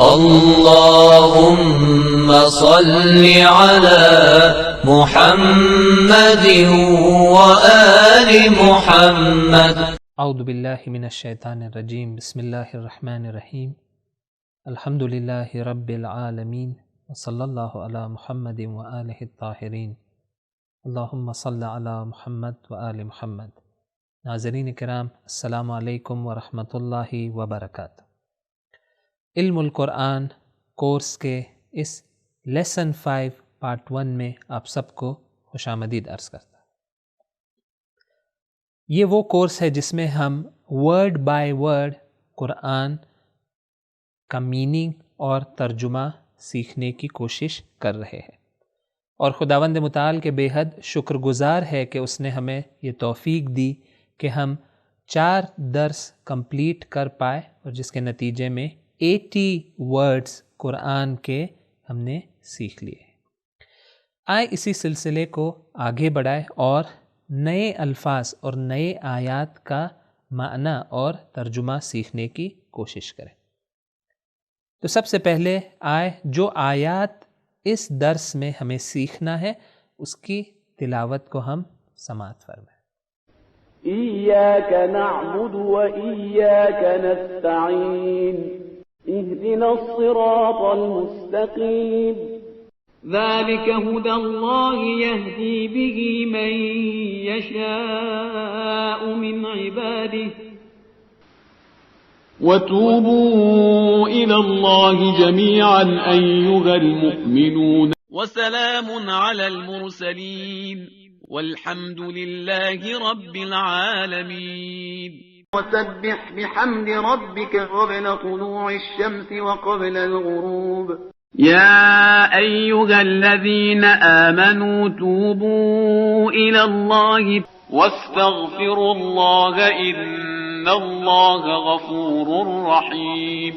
اللهم صل على محمد وآل محمد. اعوذ باللہ من الشیطان الرجیم. بسم اللہ الرحمن الرحیم. الحمد للہ رب العالمین وصلی اللہ علی محمد وآلہ الطاہرین. اللہم صل علی محمد وآل محمد. ناظرین کرام، السلام علیکم ورحمۃ اللہ وبرکاتہ. علم القرآن کورس کے اس لیسن 5 پارٹ 1 میں آپ سب کو خوش آمدید عرض کرتا ہوں. یہ وہ کورس ہے جس میں ہم ورڈ بائی ورڈ قرآن کا میننگ اور ترجمہ سیکھنے کی کوشش کر رہے ہیں، اور خداوند متعال کے بے حد شکر گزار ہے کہ اس نے ہمیں یہ توفیق دی کہ ہم 4 درس کمپلیٹ کر پائے، اور جس کے نتیجے میں 80 ورڈز قرآن کے ہم نے سیکھ لیے. آئے اسی سلسلے کو آگے بڑھائے اور نئے الفاظ اور نئے آیات کا معنی اور ترجمہ سیکھنے کی کوشش کریں. تو سب سے پہلے آئے جو آیات اس درس میں ہمیں سیکھنا ہے اس کی تلاوت کو ہم سماعت فرمائیں. إياك نعبد وإياك نستعين اهدنا الصراط المستقيم ذلك هدى الله يهدي به من يشاء من عباده وتوبوا إلى الله جميعا أيها المؤمنون وسلام على المرسلين والحمد لله رب العالمين. وسبح بحمد ربك قبل طلوع الشمس وقبل الغروب يا أيها الذين آمنوا توبوا إلى الله واستغفروا الله إن الله غفور رحيم.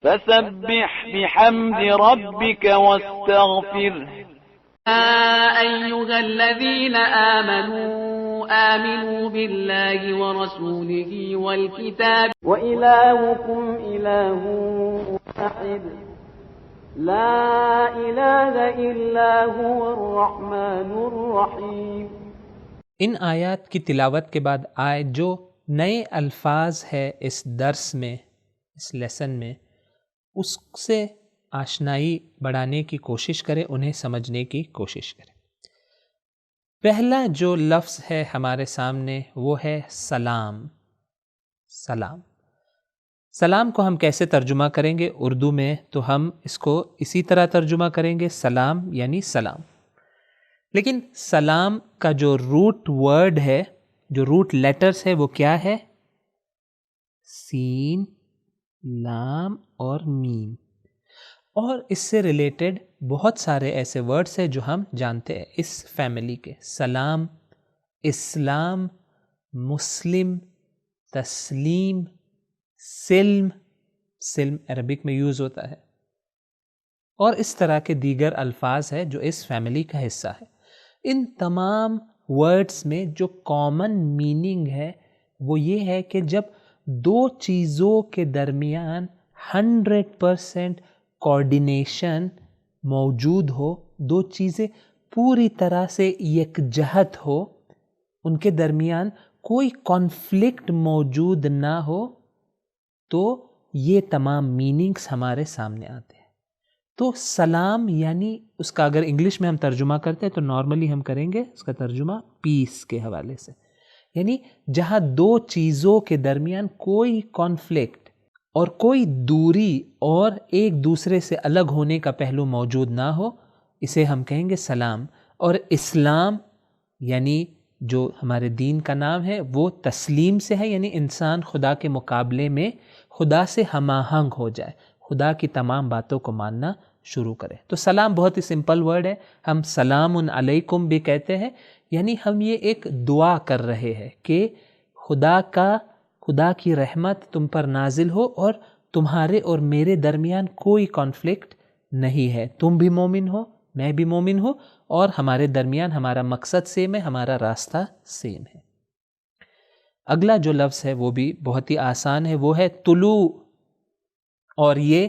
فسبح بحمد ربك واستغفره يا أيها الذين آمنوا بالله ورسوله والكتاب وإلهكم إله واحد لا إله إلا هو الرحمن الرحيم. ان آیات کی تلاوت کے بعد آئے جو نئے الفاظ ہے اس درس میں، اس لیسن میں، اس سے آشنائی بڑھانے کی کوشش کرے، انہیں سمجھنے کی کوشش کرے. پہلا جو لفظ ہے ہمارے سامنے وہ ہے سلام. سلام سلام کو ہم کیسے ترجمہ کریں گے اردو میں؟ تو ہم اس کو اسی طرح ترجمہ کریں گے، سلام یعنی سلام. لیکن سلام کا جو روٹ ورڈ ہے، جو روٹ لیٹرز ہے، وہ کیا ہے؟ سین، لام اور میم. اور اس سے ریلیٹڈ بہت سارے ایسے ورڈز ہیں جو ہم جانتے ہیں اس فیملی کے. سلام، اسلام، مسلم، تسلیم، سلم، سلم عربک میں یوز ہوتا ہے، اور اس طرح کے دیگر الفاظ ہیں جو اس فیملی کا حصہ ہے. ان تمام ورڈز میں جو کامن میننگ ہے وہ یہ ہے کہ جب دو چیزوں کے درمیان 100% کوآرڈینیشن موجود ہو، دو چیزیں پوری طرح سے یکجہت ہو، ان کے درمیان کوئی کانفلکٹ موجود نہ ہو، تو یہ تمام میننگز ہمارے سامنے آتے ہیں. تو سلام یعنی اس کا اگر انگلش میں ہم ترجمہ کرتے ہیں تو نارملی ہم کریں گے اس کا ترجمہ پیس کے حوالے سے، یعنی جہاں دو چیزوں کے درمیان کوئی کانفلکٹ اور کوئی دوری اور ایک دوسرے سے الگ ہونے کا پہلو موجود نہ ہو، اسے ہم کہیں گے سلام. اور اسلام یعنی جو ہمارے دین کا نام ہے وہ تسلیم سے ہے، یعنی انسان خدا کے مقابلے میں خدا سے ہم آہنگ ہو جائے، خدا کی تمام باتوں کو ماننا شروع کرے. تو سلام بہت ہی سمپل ورڈ ہے. ہم سلام علیکم بھی کہتے ہیں، یعنی ہم یہ ایک دعا کر رہے ہیں کہ خدا کی رحمت تم پر نازل ہو اور تمہارے اور میرے درمیان کوئی کانفلکٹ نہیں ہے. تم بھی مومن ہو، میں بھی مومن ہوں، اور ہمارے درمیان ہمارا مقصد سیم ہے، ہمارا راستہ سیم ہے. اگلا جو لفظ ہے وہ بھی بہت ہی آسان ہے، وہ ہے طلوع، اور یہ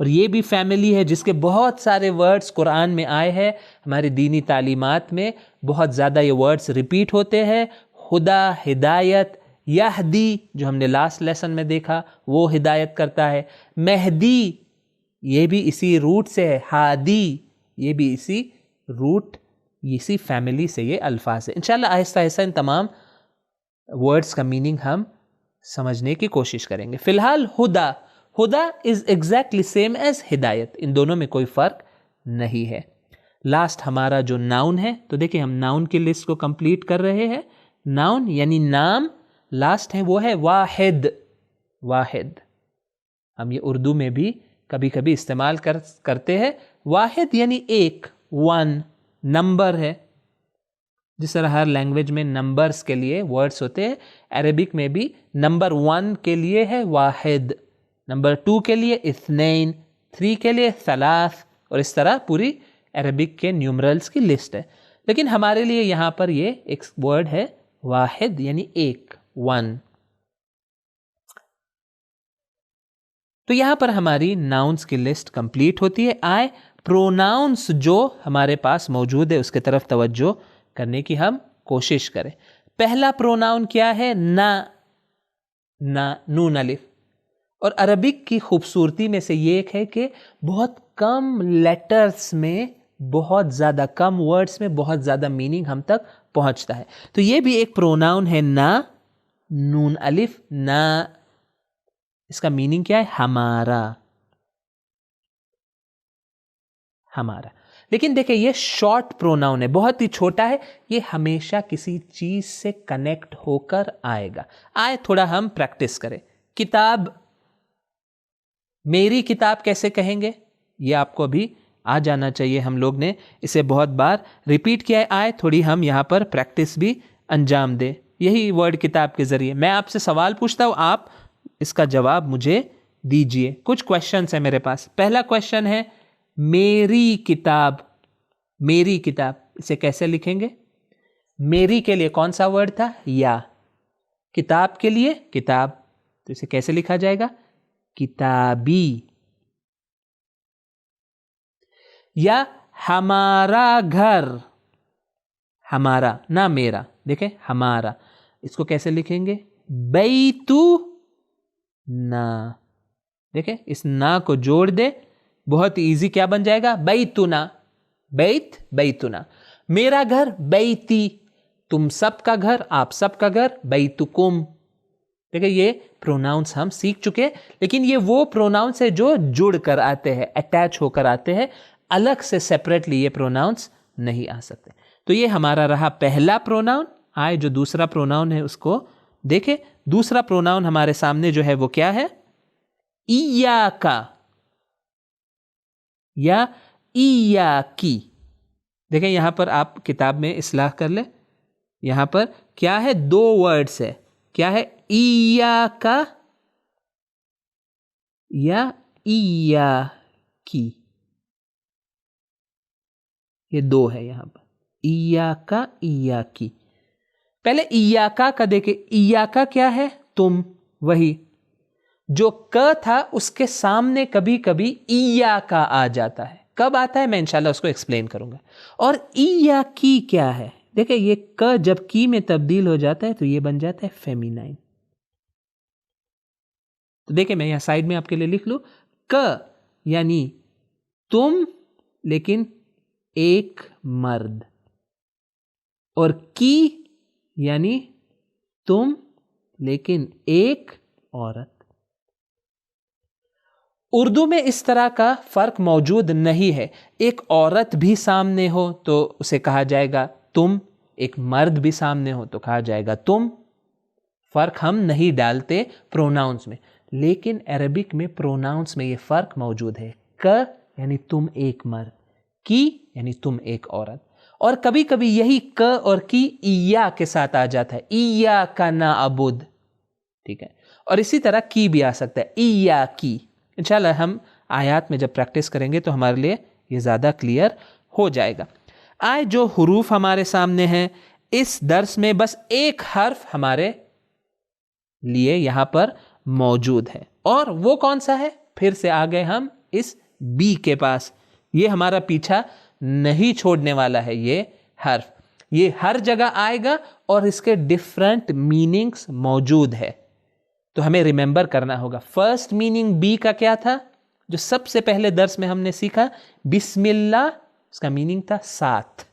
اور یہ بھی فیملی ہے جس کے بہت سارے ورڈز قرآن میں آئے ہیں. ہماری دینی تعلیمات میں بہت زیادہ یہ ورڈز ریپیٹ ہوتے ہیں. خدا ہدایت، یہدی جو ہم نے لاسٹ لیسن میں دیکھا وہ ہدایت کرتا ہے. مہدی یہ بھی اسی روٹ سے ہے. ہادی یہ بھی اسی روٹ، اسی فیملی سے یہ الفاظ ہیں. انشاءاللہ آہستہ آہستہ ان تمام ورڈز کا میننگ ہم سمجھنے کی کوشش کریں گے. فی الحال ہدا از ایگزیکٹلی سیم ایز ہدایت، ان دونوں میں کوئی فرق نہیں ہے. لاسٹ ہمارا جو ناؤن ہے، تو دیکھیں ہم ناؤن کی لسٹ کو کمپلیٹ کر رہے ہیں. ناؤن یعنی نام، لاسٹ ہے وہ ہے واحد. واحد ہم یہ اردو میں بھی کبھی کبھی استعمال کرتے ہیں. واحد یعنی ایک، ون. نمبر ہے، جس طرح ہر لینگویج میں نمبرز کے لیے ورڈز ہوتے ہیں، عربک میں بھی نمبر 1 کے لیے ہے واحد، نمبر 2 کے لیے اثنین، 3 کے لیے ثلاث، اور اس طرح پوری عربک کے نیومرلز کی لسٹ ہے. لیکن ہمارے لیے یہاں پر یہ ایک ورڈ ہے واحد یعنی ایک، 1. تو یہاں پر ہماری ناؤنس کی لسٹ کمپلیٹ ہوتی ہے. آئے پروناؤنس جو ہمارے پاس موجود ہے اس کے طرف توجہ کرنے کی ہم کوشش کریں. پہلا پروناؤن کیا ہے؟ نا. نون الف. اور عربک کی خوبصورتی میں سے یہ ایک ہے کہ بہت کم لیٹرز میں، بہت زیادہ کم ورڈز میں بہت زیادہ میننگ ہم تک پہنچتا ہے. تو یہ بھی ایک پروناؤن ہے نا، نون الف نا. اس کا میننگ کیا ہے؟ ہمارا. ہمارا. لیکن دیکھیں یہ شارٹ پروناؤن ہے، بہت ہی چھوٹا ہے. یہ ہمیشہ کسی چیز سے کنیکٹ ہو کر آئے گا. آئے تھوڑا ہم پریکٹس کریں. کتاب، میری کتاب کیسے کہیں گے؟ یہ آپ کو ابھی آ جانا چاہیے. ہم لوگ نے اسے بہت بار ریپیٹ کیا ہے. آئے تھوڑی ہم یہاں پر پریکٹس بھی انجام دیں یہی ورڈ کتاب کے ذریعے. میں آپ سے سوال پوچھتا ہوں، آپ اس کا جواب مجھے دیجئے. کچھ کویشچنس ہیں میرے پاس. پہلا کویشچن ہے میری کتاب. میری کتاب اسے کیسے لکھیں گے؟ میری کے لیے کون سا ورڈ تھا؟ یا. کتاب کے لیے کتاب، تو اسے کیسے لکھا جائے گا؟ کتابی. یا ہمارا گھر، ہمارا نہ میرا، دیکھیں ہمارا، اس کو کیسے لکھیں گے؟ بیتو نا. دیکھیں اس نا کو جوڑ دے، بہت ایزی کیا بن جائے گا؟ بیتنا. بیت بیتنا. میرا گھر بیتی، تم سب کا گھر، آپ سب کا گھر بیتکم. دیکھیں یہ پروناؤنس ہم سیکھ چکے، لیکن یہ وہ پروناؤنس ہے جو جڑ کر آتے ہیں، اٹیچ ہو کر آتے ہیں. الگ سے سیپریٹلی یہ پروناؤنس نہیں آ سکتے. تو یہ ہمارا رہا پہلا پروناؤن. آئے جو دوسرا پروناؤن ہے اس کو دیکھیں. دوسرا پروناؤن ہمارے سامنے جو ہے وہ کیا ہے؟ ایاکا یا ایاکی. دیکھیں یہاں پر آپ کتاب میں اصلاح کر لیں. یہاں پر کیا ہے؟ 2 ورڈز ہے. کیا ہے؟ ایاکا یا ایاکی. یہ 2 ہے یہاں پر، ایاکا ایاکی. پہلے ایاکا کا دیکھیں. ایاکا کیا ہے؟ تم. وہی جو ک تھا اس کے سامنے کبھی کبھی ایاکا آ جاتا ہے. کب آتا ہے؟ میں انشاءاللہ اس کو ایکسپلین کروں گا. اور ایاکی کیا ہے؟ دیکھیں یہ ک جب کی میں تبدیل ہو جاتا ہے تو یہ بن جاتا ہے فیمینائن. تو دیکھیں میں یہاں سائڈ میں آپ کے لیے لکھ لوں. ک یعنی تم لیکن ایک مرد، اور کی یعنی تم لیکن ایک عورت. اردو میں اس طرح کا فرق موجود نہیں ہے. ایک عورت بھی سامنے ہو تو اسے کہا جائے گا تم، ایک مرد بھی سامنے ہو تو کہا جائے گا تم. فرق ہم نہیں ڈالتے پروناؤنس میں، لیکن عربک میں پروناؤنس میں یہ فرق موجود ہے. ک یعنی تم ایک مرد، کی یعنی تم ایک عورت. اور کبھی کبھی یہی ک اور کی ایا کے ساتھ آ جاتا ہے. ایا کا نعبد، ٹھیک ہے. اور اسی طرح کی بھی آ سکتا ہے، ایا کی. انشاءاللہ ہم آیات میں جب پریکٹس کریں گے تو ہمارے لیے یہ زیادہ کلیئر ہو جائے گا. آئے جو حروف ہمارے سامنے ہیں، اس درس میں بس ایک حرف ہمارے لیے یہاں پر موجود ہے، اور وہ کون سا ہے؟ پھر سے آ گئے ہم اس بی کے پاس. یہ ہمارا پیچھا نہیں چھوڑنے والا ہے. یہ حرف یہ ہر جگہ آئے گا اور اس کے ڈفرنٹ میننگز موجود ہے. تو ہمیں ریممبر کرنا ہوگا. فرسٹ میننگ بی کا کیا تھا جو سب سے پہلے درس میں ہم نے سیکھا؟ بسم اللہ. اس کا میننگ تھا ساتھ.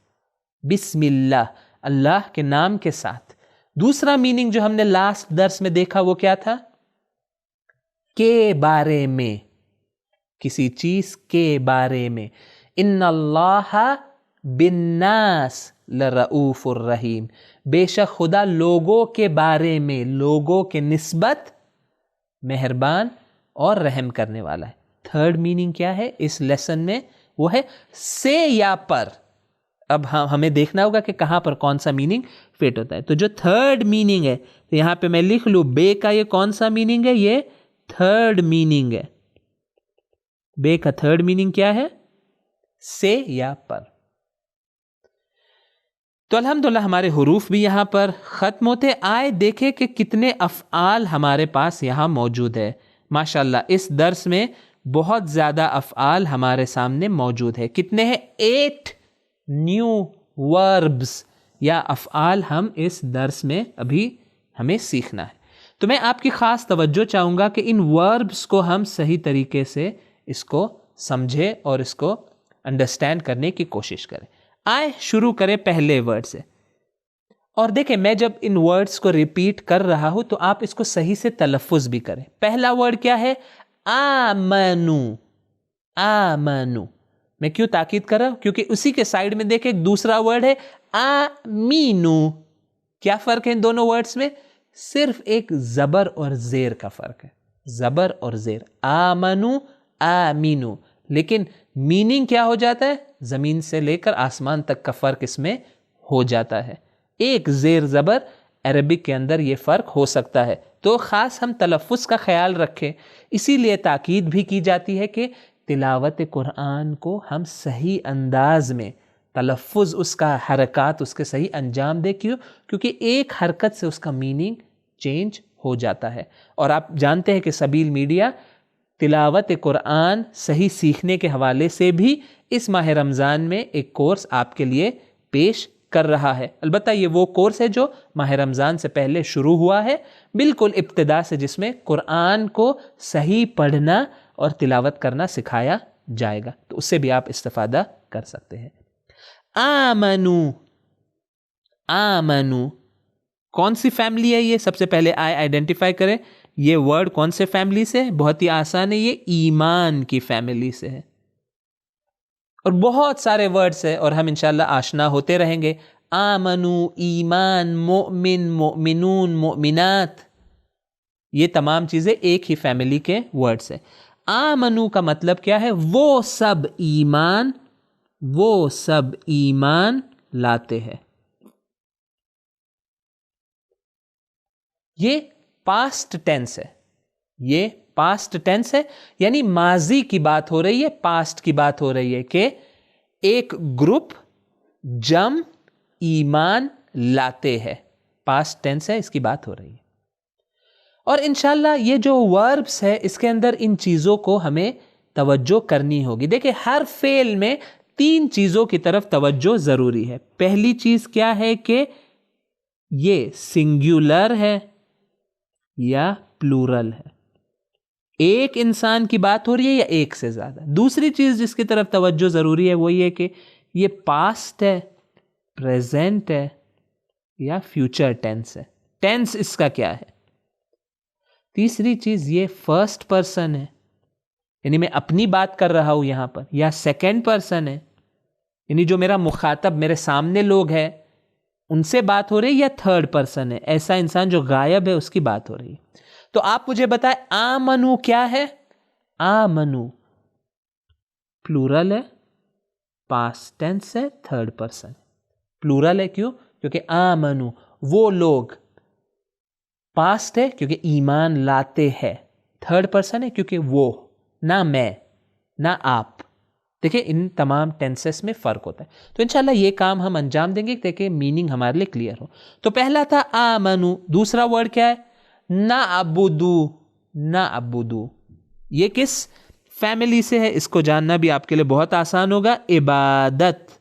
بسم اللہ، اللہ کے نام کے ساتھ. دوسرا میننگ جو ہم نے لاسٹ درس میں دیکھا وہ کیا تھا؟ کے بارے میں، کسی چیز کے بارے میں. ان اللہ بالناس لرؤوف الرحیم. بے شک خدا لوگوں کے بارے میں، لوگوں کے نسبت مہربان اور رحم کرنے والا ہے. تھرڈ میننگ کیا ہے اس لیسن میں؟ وہ ہے سے یا پر. اب ہمیں دیکھنا ہوگا کہ کہاں پر کون سا میننگ فٹ ہوتا ہے. تو جو تھرڈ میننگ ہے تو یہاں پہ میں لکھ لوں بے کا یہ کون سا میننگ ہے؟ یہ تھرڈ میننگ ہے. بے کا تھرڈ میننگ کیا ہے؟ سے یا پر. تو الحمدللہ ہمارے حروف بھی یہاں پر ختم ہوتے آئے. دیکھیں کہ کتنے افعال ہمارے پاس یہاں موجود ہے. ماشاءاللہ اس درس میں بہت زیادہ افعال ہمارے سامنے موجود ہے. کتنے ہیں؟ 8 نیو وربز یا افعال ہم اس درس میں ابھی ہمیں سیکھنا ہے. تو میں آپ کی خاص توجہ چاہوں گا کہ ان وربز کو ہم صحیح طریقے سے اس کو سمجھے اور اس کو انڈرسٹینڈ کرنے کی کوشش کریں. آئے شروع کریں پہلے ورڈ سے. اور دیکھیں میں جب ان ورڈز کو ریپیٹ کر رہا ہوں تو آپ اس کو صحیح سے تلفظ بھی کریں. پہلا ورڈ کیا ہے؟ آمنو. آمنو. میں کیوں تاکید کر رہا ہوں؟ کیونکہ اسی کے سائیڈ میں دیکھیں ایک دوسرا ورڈ ہے آمینو. کیا فرق ہے ان دونوں ورڈز میں؟ صرف ایک زبر اور زیر کا فرق ہے. زبر اور زیر. آمنو آمینو. لیکن میننگ کیا ہو جاتا ہے؟ زمین سے لے کر آسمان تک کا فرق اس میں ہو جاتا ہے. ایک زیر زبر عربک کے اندر یہ فرق ہو سکتا ہے. تو خاص ہم تلفظ کا خیال رکھیں. اسی لیے تاکید بھی کی جاتی ہے کہ تلاوت قرآن کو ہم صحیح انداز میں تلفظ اس کا حرکات اس کے صحیح انجام دے. کیوں؟ کیونکہ ایک حرکت سے اس کا میننگ چینج ہو جاتا ہے. اور آپ جانتے ہیں کہ سبیل میڈیا تلاوت قرآن صحیح سیکھنے کے حوالے سے بھی اس ماہ رمضان میں ایک کورس آپ کے لیے پیش کر رہا ہے. البتہ یہ وہ کورس ہے جو ماہ رمضان سے پہلے شروع ہوا ہے، بالکل ابتدا سے، جس میں قرآن کو صحیح پڑھنا اور تلاوت کرنا سکھایا جائے گا. تو اس سے بھی آپ استفادہ کر سکتے ہیں. آمنو. آمنو کون سی فیملی ہے یہ؟ سب سے پہلے آئیڈینٹیفائی کریں یہ ورڈ کون سے فیملی سے ہے. بہت ہی آسان ہے، یہ ایمان کی فیملی سے ہے. اور بہت سارے ورڈز ہیں اور ہم انشاءاللہ آشنا ہوتے رہیں گے. آمنو، ایمان، مؤمن، مؤمنون، مؤمنات، یہ تمام چیزیں ایک ہی فیملی کے ورڈز ہیں. آمنو کا مطلب کیا ہے؟ وہ سب ایمان، وہ سب ایمان لاتے ہیں. یہ پاسٹ ٹینس ہے. یہ پاسٹ ٹینس ہے، یعنی ماضی کی بات ہو رہی ہے، پاسٹ کی بات ہو رہی ہے کہ ایک گروپ جم ایمان لاتے ہیں. پاسٹ ٹینس ہے، اس کی بات ہو رہی ہے. اور انشاءاللہ یہ جو وربس ہے اس کے اندر ان چیزوں کو ہمیں توجہ کرنی ہوگی. دیکھیں ہر فعل میں 3 چیزوں کی طرف توجہ ضروری ہے. پہلی چیز کیا ہے کہ یہ سنگولر ہے یا پلورل ہے. ایک انسان کی بات ہو رہی ہے یا ایک سے زیادہ. دوسری چیز جس کی طرف توجہ ضروری ہے وہ یہ کہ یہ پاسٹ ہے، پریزنٹ ہے یا فیوچر ٹینس ہے. ٹینس اس کا کیا ہے. تیسری چیز یہ فرسٹ پرسن ہے، یعنی میں اپنی بات کر رہا ہوں یہاں پر، یا سیکنڈ پرسن ہے، یعنی جو میرا مخاطب میرے سامنے لوگ ہیں ان سے بات ہو رہی ہے، یا تھرڈ پرسن ہے، ایسا انسان جو غائب ہے اس کی بات ہو رہی ہے. تو آپ مجھے بتائیں آمنو کیا ہے؟ آمنو پلورل ہے، پاسٹ ٹینس ہے، تھرڈ پرسن. پلورل ہے کیوں؟ کیونکہ آمنو وہ لوگ. پاسٹ ہے کیونکہ ایمان لاتے ہیں. تھرڈ پرسن ہے کیونکہ وہ، نہ میں نہ آپ. دیکھیں ان تمام ٹینسز میں فرق ہوتا ہے. تو انشاءاللہ یہ کام ہم انجام دیں گے تاکہ میننگ ہمارے لیے کلیئر ہو. تو پہلا تھا آمنو. دوسرا ورڈ کیا ہے؟ نعبدو. نعبدو یہ کس فیملی سے ہے, اس کو جاننا بھی آپ کے لیے بہت آسان ہوگا. عبادت,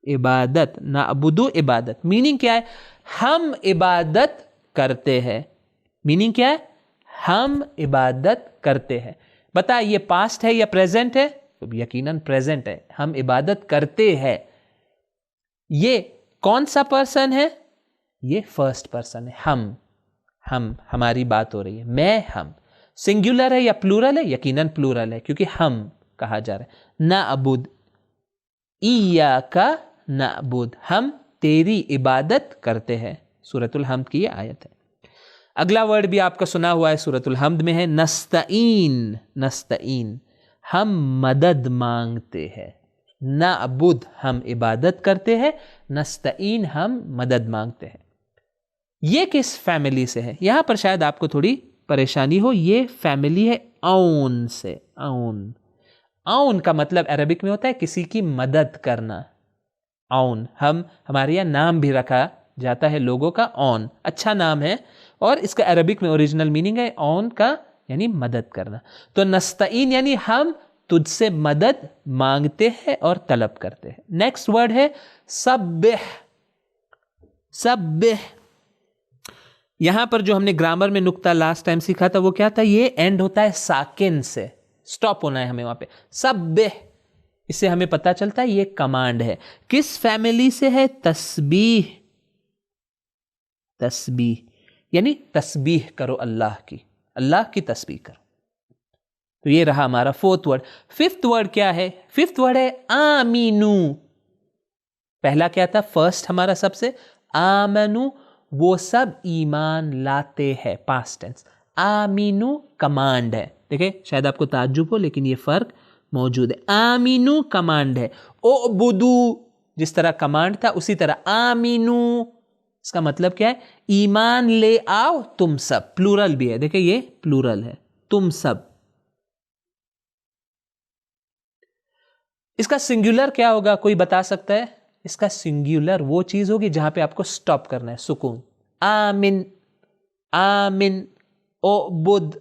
عبادت, نعبدو عبادت, میننگ کیا ہے؟ ہم عبادت کرتے ہیں. میننگ کیا ہے؟ ہم عبادت کرتے ہیں. بتا یہ پاسٹ ہے یا پریزنٹ ہے؟ تو یقیناً پریزنٹ ہے. ہم عبادت کرتے ہیں. یہ کون سا پرسن ہے؟ یہ فرسٹ پرسن ہے. ہم ہماری بات ہو رہی ہے. میں, ہم. سنگولر ہے یا پلورل ہے؟ یقیناً پلورل ہے, کیونکہ ہم کہا جا رہا ہے. نعبد, ایاک نعبد, ہم تیری عبادت کرتے ہیں. سورۃ الحمد کی یہ آیت ہے. اگلا ورڈ بھی آپ کا سنا ہوا ہے, سورۃ الحمد میں ہے, نستعین. نستعین, ہم مدد مانگتے ہیں. نعبد, ہم عبادت کرتے ہیں. نستعین, ہم مدد مانگتے ہیں. یہ کس فیملی سے ہے؟ یہاں پر شاید آپ کو تھوڑی پریشانی ہو. یہ فیملی ہے اون سے. اون, اون کا مطلب عربک میں ہوتا ہے کسی کی مدد کرنا. اون, ہمارے یہاں نام بھی رکھا جاتا ہے لوگوں کا. اون اچھا نام ہے, اور اس کا عربک میں اوریجنل میننگ ہے اون کا یعنی مدد کرنا. تو نستعین یعنی ہم تجھ سے مدد مانگتے ہیں اور طلب کرتے ہیں. نیکسٹ ورڈ ہے سبح. سبح, یہاں پر جو ہم نے گرامر میں نقطہ لاسٹ ٹائم سیکھا تھا وہ کیا تھا؟ یہ اینڈ ہوتا ہے ساکن سے, سٹاپ ہونا ہے ہمیں وہاں پہ. سبح, اس سے ہمیں پتہ چلتا ہے یہ کمانڈ ہے. کس فیملی سے ہے؟ تسبیح. تسبیح یعنی تسبیح کرو اللہ کی, اللہ کی تسبیح کرو. تو یہ رہا ہمارا فورتھ ورڈ. ففتھ ورڈ کیا ہے؟ ففتھ ورڈ ہے آمینو. پہلا کیا تھا؟ فرسٹ ہمارا سب سے, آمنو, وہ سب ایمان لاتے ہیں, پاسٹ ٹینس. آمینو کمانڈ ہے. دیکھیں شاید آپ کو تعجب ہو لیکن یہ فرق موجود ہے. آمینو کمانڈ ہے. اعبدو جس طرح کمانڈ تھا اسی طرح آمینو, اس کا مطلب کیا ہے؟ ایمان لے آؤ تم سب. پلورل بھی ہے, دیکھیں یہ پلورل ہے, تم سب. اس کا سنگولر کیا ہوگا؟ کوئی بتا سکتا ہے؟ اس کا سنگولر وہ چیز ہوگی جہاں پہ آپ کو سٹاپ کرنا ہے, سکون. آمن, آمن, اعبد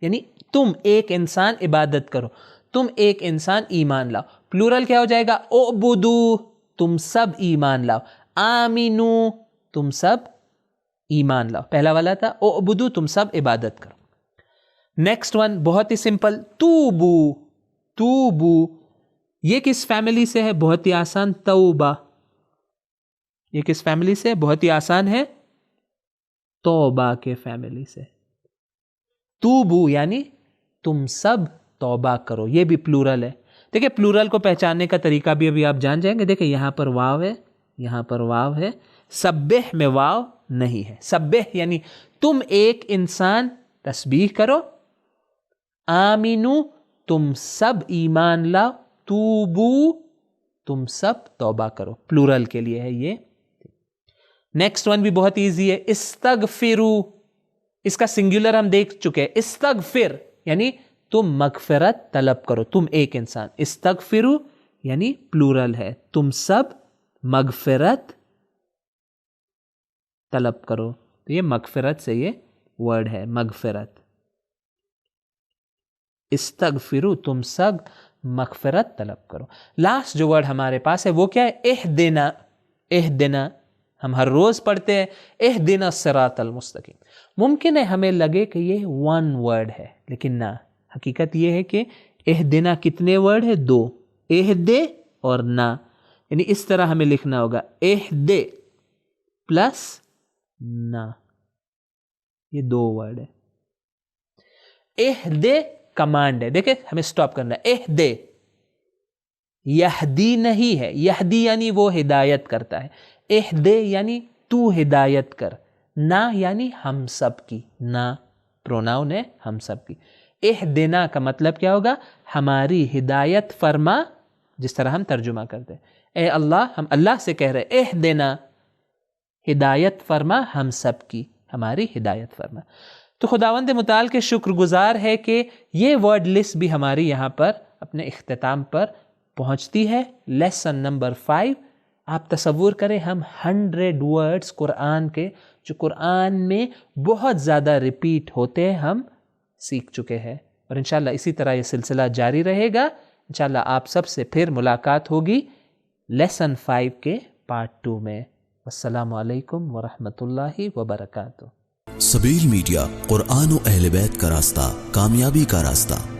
یعنی تم ایک انسان عبادت کرو, تم ایک انسان ایمان لاؤ. پلورل کیا ہو جائے گا؟ اعبدو, تم سب ایمان لاؤ. آمینو, تم سب ایمان لاؤ. پہلا والا تھا اعبدو, تم سب عبادت کرو. نیکسٹ ون بہت ہی سمپل, توبو. توبو یہ کس فیملی سے ہے؟ بہت ہی آسان, توبہ. یہ کس فیملی سے؟ بہت ہی آسان ہے, توبہ کے فیملی سے. توبو یعنی تم سب توبہ کرو. یہ بھی پلورل ہے. دیکھیں پلورل کو پہچاننے کا طریقہ بھی ابھی آپ جان جائیں گے. دیکھیں یہاں پر واو ہے, یہاں پر واو ہے. سبح میں واو نہیں ہے. سبح یعنی تم ایک انسان تسبیح کرو. آمینو, تم سب ایمان لاؤ. توبو, تم سب توبہ کرو. پلورل کے لیے ہے یہ. نیکسٹ ون بھی بہت ایزی ہے, استغفرو. اس کا سنگولر ہم دیکھ چکے ہیں. استغفر یعنی تم مغفرت طلب کرو, تم ایک انسان. استغفرو یعنی پلورل ہے, تم سب مغفرت طلب کرو. تو یہ مغفرت سے یہ ورڈ ہے, مغفرت. استغفرو, تم سب مغفرت طلب کرو. لاسٹ جو ورڈ ہمارے پاس ہے وہ کیا ہے؟ اہدنا. اہدنا ہم ہر روز پڑھتے ہیں, اہدنا الصراط المستقیم. ممکن ہے ہمیں لگے کہ یہ ون ورڈ ہے, لیکن نہ, حقیقت یہ ہے کہ اہدنا کتنے ورڈ ہے؟ دو. اہدے اور نا, یعنی اس طرح ہمیں لکھنا ہوگا, اہدے پلس نا. یہ دو ورڈ ہے. اہدے کمانڈ ہے. دیکھیں ہمیں سٹاپ کرنا ہے. اہدے, یہدی نہیں ہے. یہدی یعنی وہ ہدایت کرتا ہے. اہدے یعنی تو ہدایت کر. نا یعنی ہم سب کی. نا پروناؤن ہے, ہم سب کی. اہدنا کا مطلب کیا ہوگا؟ ہماری ہدایت فرما, جس طرح ہم ترجمہ کرتے ہیں. اے اللہ, ہم اللہ سے کہہ رہے اہدنا, ہدایت فرما ہم سب کی, ہماری ہدایت فرما. تو خداوند متعال کے شکر گزار ہے کہ یہ ورڈ لسٹ بھی ہماری یہاں پر اپنے اختتام پر پہنچتی ہے. Lesson number 5. آپ تصور کریں ہم 100 ورڈز قرآن کے, جو قرآن میں بہت زیادہ ریپیٹ ہوتے ہیں, ہم سیکھ چکے ہیں. اور انشاءاللہ اسی طرح یہ سلسلہ جاری رہے گا. انشاءاللہ آپ سب سے پھر ملاقات ہوگی لیسن 5 کے پارٹ 2 میں. السلام علیکم ورحمۃ اللہ وبرکاتہ. سبیل میڈیا، قرآن و اہل بیت کا راستہ، کامیابی کا راستہ.